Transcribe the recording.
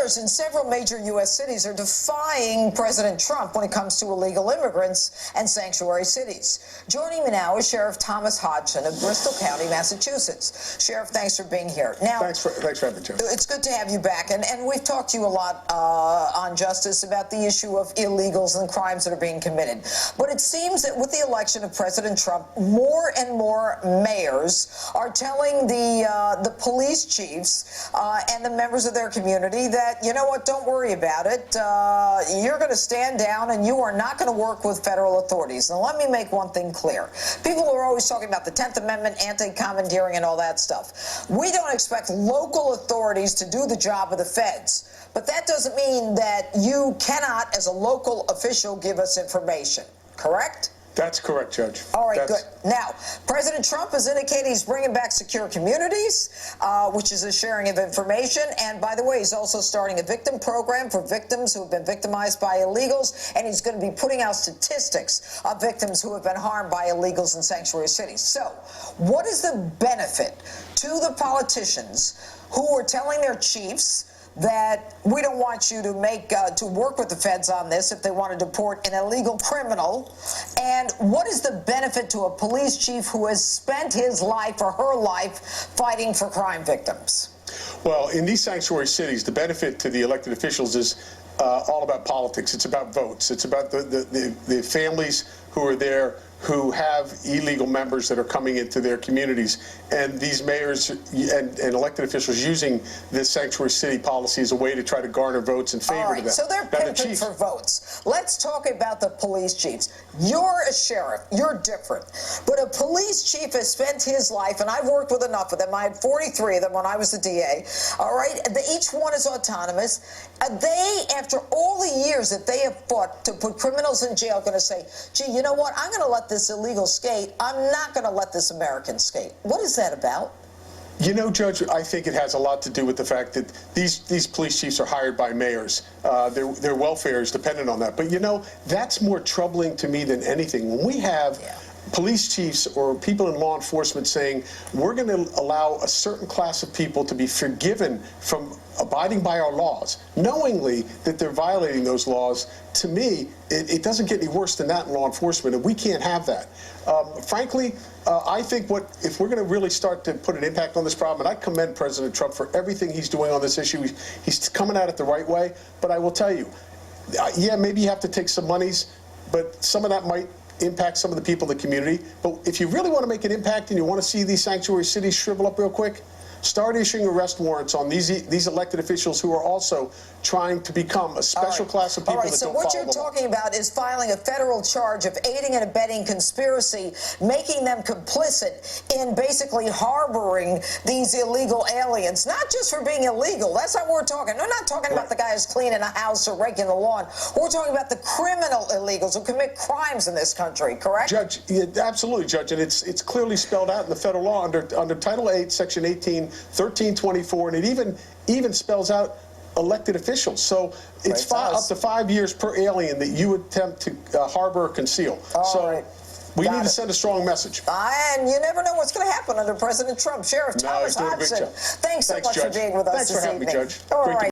Mayors in several major U.S. cities are defying President Trump when it comes to illegal immigrants and sanctuary cities. Joining me now is Sheriff Thomas Hodgson of Bristol County, Massachusetts. Sheriff, thanks for being here. Now, thanks for having me, Joe. It's good to have you back, and we've talked to you a lot on justice about the issue of illegals and crimes that are being committed. But it seems that with the election of President Trump, more and more mayors are telling the police chiefs and the members of their community that, you know what, don't worry about it. You're going to stand down and you are not going to work with federal authorities. Now, let me make one thing clear. People are always talking about the 10th Amendment, anti-commandeering, and all that stuff. We don't expect local authorities to do the job of the feds. But that doesn't mean that you cannot, as a local official, give us information. Correct? That's correct, Judge. All right, good. Now, President Trump has indicated he's bringing back secure communities, which is a sharing of information. And by the way, he's also starting a victim program for victims who have been victimized by illegals. And he's going to be putting out statistics of victims who have been harmed by illegals in sanctuary cities. So what is the benefit to the politicians who are telling their chiefs that we don't want you to work with the feds on this if they want to deport an illegal criminal? And what is the benefit to a police chief who has spent his life or her life fighting for crime victims? Well, in these sanctuary cities, the benefit to the elected officials is all about politics. It's about votes. It's about the families who are there who have illegal members that are coming into their communities. And these mayors and elected officials using this sanctuary city policy as a way to try to garner votes in favor of them. So they're pimping for votes. Let's talk about the police chiefs. You're a sheriff. You're different. But a police chief has spent his life, and I've worked with enough of them. I had 43 of them when I was the DA. All right? Each one is autonomous. They, after all the years that they have fought to put criminals in jail, going to say, gee, you know what? I'm going to let this illegal skate. I'm not going to let this American skate. What is that about? You know, Judge, I think it has a lot to do with the fact that these police chiefs are hired by mayors. Their welfare is dependent on that. But, you know, that's more troubling to me than anything. When we have police chiefs or people in law enforcement saying, we're going to allow a certain class of people to be forgiven from abiding by our laws, knowingly that they're violating those laws, to me, it doesn't get any worse than that in law enforcement, and we can't have that. Frankly, I think if we're going to really start to put an impact on this problem, and I commend President Trump for everything he's doing on this issue. He's coming at it the right way, but I will tell you, yeah, maybe you have to take some monies, but some of that might impact some of the people in the community. But if you really want to make an impact and you want to see these sanctuary cities shrivel up real quick, start issuing arrest warrants on these elected officials who are also trying to become a special class of people that don't follow the law. So what you're talking about is filing a federal charge of aiding and abetting conspiracy, making them complicit in basically harboring these illegal aliens, not just for being illegal. That's not what we're talking. We're not talking about the guy who's cleaning a house or raking the lawn. We're talking about the criminal illegals who commit crimes in this country, correct? Judge, yeah, absolutely, Judge, and it's clearly spelled out in the federal law under Title 8, Section 18, 1324, and it even spells out elected officials. So it's up to 5 years per alien that you attempt to harbor or conceal. We need to send a strong message. And you never know what's going to happen under President Trump. Sheriff Thomas Hodgson, thanks so much for being with us this evening. Thanks for having me, Judge. All right.